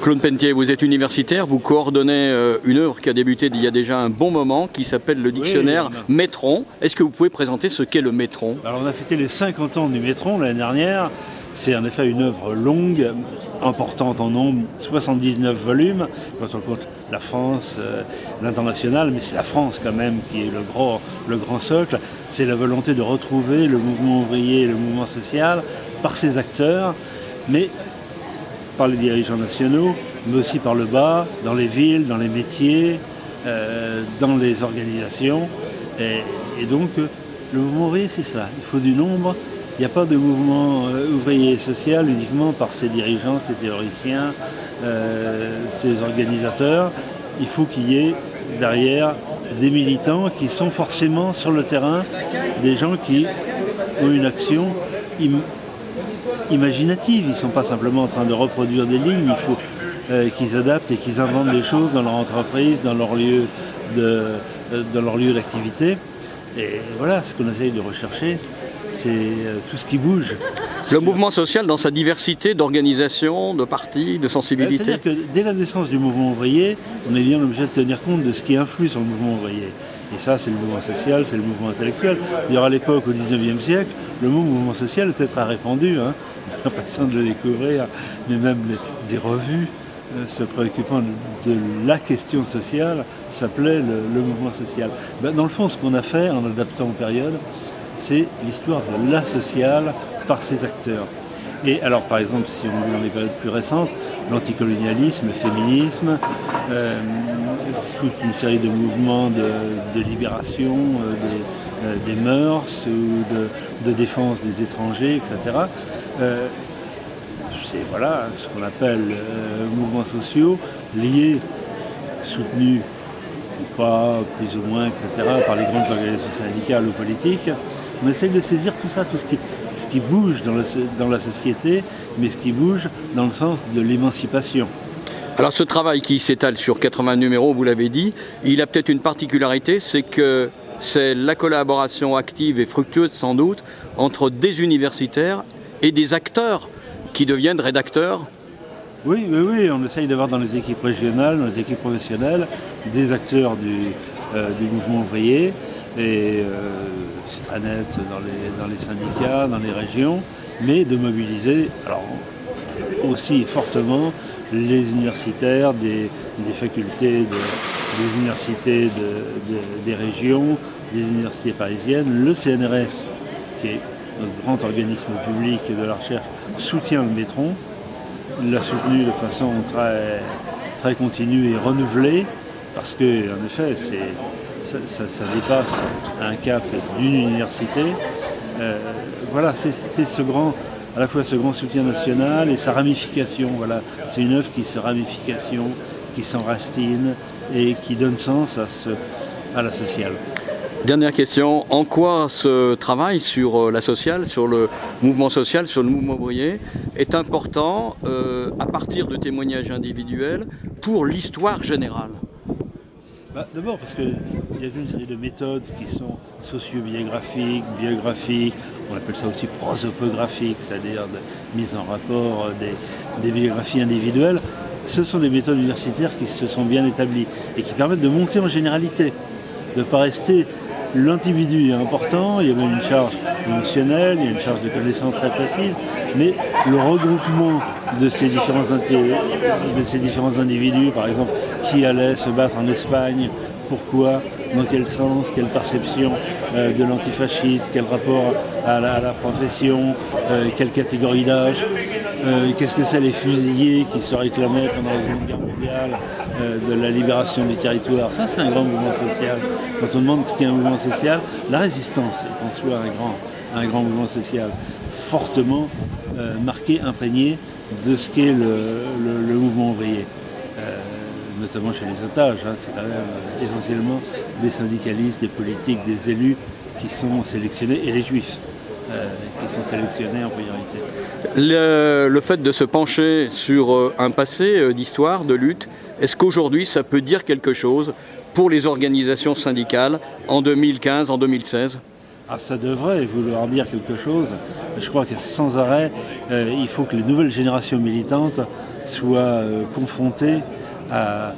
Claude Pentier, vous êtes universitaire, vous coordonnez une œuvre qui a débuté il y a déjà un bon moment, qui s'appelle le dictionnaire Métron. Est-ce que vous pouvez présenter ce qu'est le Métron? Alors on a fêté les 50 ans du Métron l'année dernière. C'est en effet une œuvre longue, importante en nombre, 79 volumes, quand on compte la France, l'international, mais c'est la France quand même qui est le grand socle. C'est la volonté de retrouver le mouvement ouvrier et le mouvement social par ses acteurs, mais par les dirigeants nationaux, mais aussi par le bas, dans les villes, dans les métiers, dans les organisations. Et donc, le mouvement ouvrier, c'est ça. Il faut du nombre. Il n'y a pas de mouvement ouvrier et social uniquement par ses dirigeants, ses théoriciens, ses organisateurs. Il faut qu'il y ait derrière des militants qui sont forcément sur le terrain, des gens qui ont une action imaginative. Ils ne sont pas simplement en train de reproduire des lignes, il faut qu'ils adaptent et qu'ils inventent des choses dans leur entreprise, dans leur lieu d'activité. Et voilà, ce qu'on essaye de rechercher, c'est tout ce qui bouge. Le mouvement social dans sa diversité d'organisation, de partis, de sensibilité. C'est-à-dire que dès la naissance du mouvement ouvrier, on est bien obligé de tenir compte de ce qui influe sur le mouvement ouvrier. Et ça, c'est le mouvement social, c'est le mouvement intellectuel. D'ailleurs, à l'époque, au XIXe siècle, le mot mouvement social était très répandu. J'ai l'impression de le découvrir, mais même des revues se préoccupant de la question sociale s'appelait le mouvement social. Dans le fond, ce qu'on a fait en adaptant aux périodes, c'est l'histoire de la sociale par ses acteurs. Et alors, par exemple, si on est dans les périodes plus récentes, l'anticolonialisme, le féminisme, toute une série de mouvements de libération des mœurs ou de défense des étrangers, etc. C'est voilà, ce qu'on appelle mouvements sociaux liés, soutenus ou pas, plus ou moins, etc., par les grandes organisations syndicales ou politiques. On essaye de saisir tout ça, tout ce qui bouge dans la société, mais ce qui bouge dans le sens de l'émancipation. Alors ce travail qui s'étale sur 80 numéros, vous l'avez dit, il a peut-être une particularité, c'est que c'est la collaboration active et fructueuse sans doute entre des universitaires et des acteurs qui deviennent rédacteurs. Oui, on essaye d'avoir dans les équipes régionales, dans les équipes professionnelles, des acteurs du mouvement ouvrier. Et c'est très net dans les syndicats, dans les régions, mais de mobiliser alors, aussi fortement les universitaires des facultés, des universités des régions, des universités parisiennes. Le CNRS, qui est notre grand organisme public de la recherche, soutient le Métron, l'a soutenu de façon très, très continue et renouvelée, parce que en effet, ça dépasse un cap d'une université. Voilà, c'est à la fois ce grand soutien national et sa ramification. Voilà, c'est une œuvre qui se ramification, qui s'enracine et qui donne sens à la sociale. Dernière question, en quoi ce travail sur la sociale, sur le mouvement social, sur le mouvement ouvrier est important à partir de témoignages individuels pour l'histoire générale? D'abord parce qu'il y a une série de méthodes qui sont sociobiographiques, biographiques, on appelle ça aussi prosopographiques, c'est-à-dire de mise en rapport des biographies individuelles. Ce sont des méthodes universitaires qui se sont bien établies et qui permettent de monter en généralité, de ne pas rester l'individu est important, il y a même une charge émotionnelle, il y a une charge de connaissance très précise, mais le regroupement de ces différents individus, par exemple, qui allaient se battre en Espagne, pourquoi, dans quel sens, quelle perception de l'antifascisme, quel rapport à la profession, quelle catégorie d'âge, qu'est-ce que c'est les fusillés qui se réclamaient pendant la Seconde Guerre mondiale, de la libération du territoire. Ça, c'est un grand mouvement social. Quand on demande ce qu'est un mouvement social, la résistance est en soi un grand mouvement social, fortement marqué, imprégné de ce qu'est le mouvement ouvrier. Notamment chez les otages, c'est quand même essentiellement des syndicalistes, des politiques, des élus qui sont sélectionnés, et les juifs qui sont sélectionnés en priorité. Le fait de se pencher sur un passé d'histoire, de lutte, est-ce qu'aujourd'hui ça peut dire quelque chose pour les organisations syndicales en 2015, en 2016 ? Ça devrait vouloir dire quelque chose. Je crois que sans arrêt, il faut que les nouvelles générations militantes soient confrontés à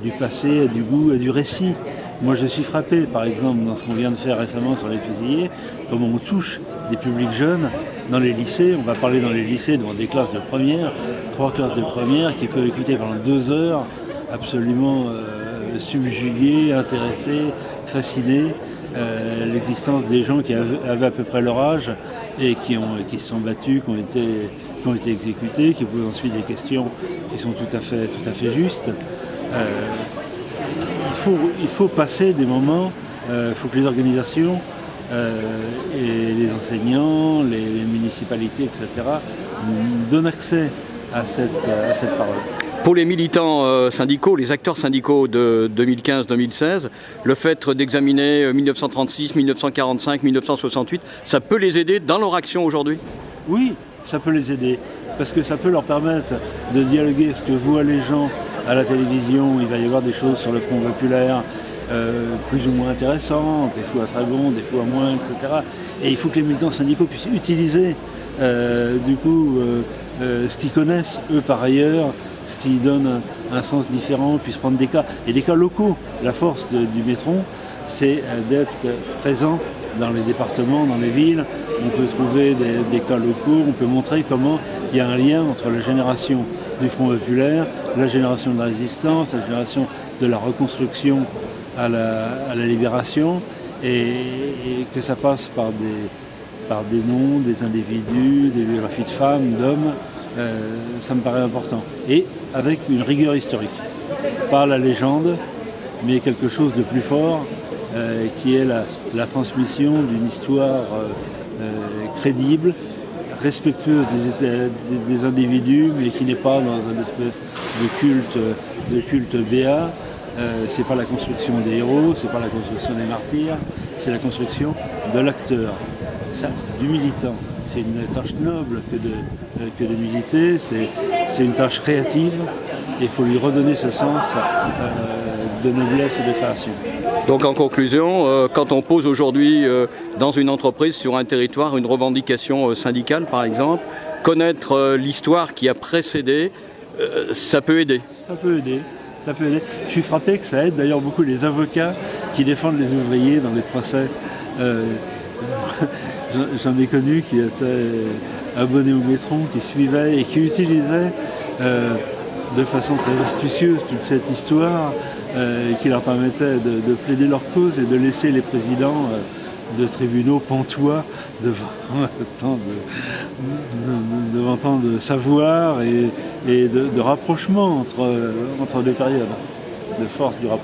du passé, à du goût, à du récit. Moi, je suis frappé, par exemple, dans ce qu'on vient de faire récemment sur les fusillés, comment on touche des publics jeunes dans les lycées. On va parler dans les lycées devant des classes de première, 3 classes de première, qui peuvent écouter pendant 2 heures, absolument subjugués, intéressés, fascinés, l'existence des gens qui avaient à peu près leur âge et qui se sont battus, qui ont été exécutés, qui posent ensuite des questions qui sont tout à fait justes. Il faut passer des moments, il faut que les organisations et les enseignants, les municipalités, etc., donnent accès à cette parole. Pour les militants syndicaux, les acteurs syndicaux de 2015-2016, le fait d'examiner 1936, 1945, 1968, ça peut les aider dans leur action aujourd'hui ? Oui, ça peut les aider, parce que ça peut leur permettre de dialoguer, ce que voient les gens à la télévision. Il va y avoir des choses sur le Front populaire plus ou moins intéressantes, des fois très bons, des fois moins, etc. Et il faut que les militants syndicaux puissent utiliser ce qu'ils connaissent, eux par ailleurs, ce qui donne un sens différent, puissent prendre des cas, et des cas locaux. La force du Métron, c'est d'être présent dans les départements, dans les villes. On peut trouver des cas locaux, on peut montrer comment il y a un lien entre la génération du Front populaire, la génération de la résistance, la génération de la reconstruction à la libération, et que ça passe par des noms, des individus, des biographies de femmes, d'hommes. Ça me paraît important. Et avec une rigueur historique. Pas la légende, mais quelque chose de plus fort, qui est la transmission d'une histoire crédible, respectueuse des individus, mais qui n'est pas dans une espèce de culte béat. C'est pas la construction des héros, c'est pas la construction des martyrs, c'est la construction de l'acteur, du militant. C'est une tâche noble que de militer, c'est une tâche créative, et il faut lui redonner ce sens de noblesse et de création. Donc en conclusion, quand on pose aujourd'hui dans une entreprise, sur un territoire, une revendication syndicale par exemple, connaître l'histoire qui a précédé, ça peut aider. Ça peut aider. Je suis frappé que ça aide d'ailleurs beaucoup les avocats qui défendent les ouvriers dans les procès. J'en ai connu qui étaient abonnés au Métron, qui suivaient et qui utilisaient de façon très astucieuse toute cette histoire qui leur permettait de plaider leur cause et de laisser les présidents de tribunaux pantois devant tant de savoir et de rapprochement entre deux périodes, de force du rapprochement.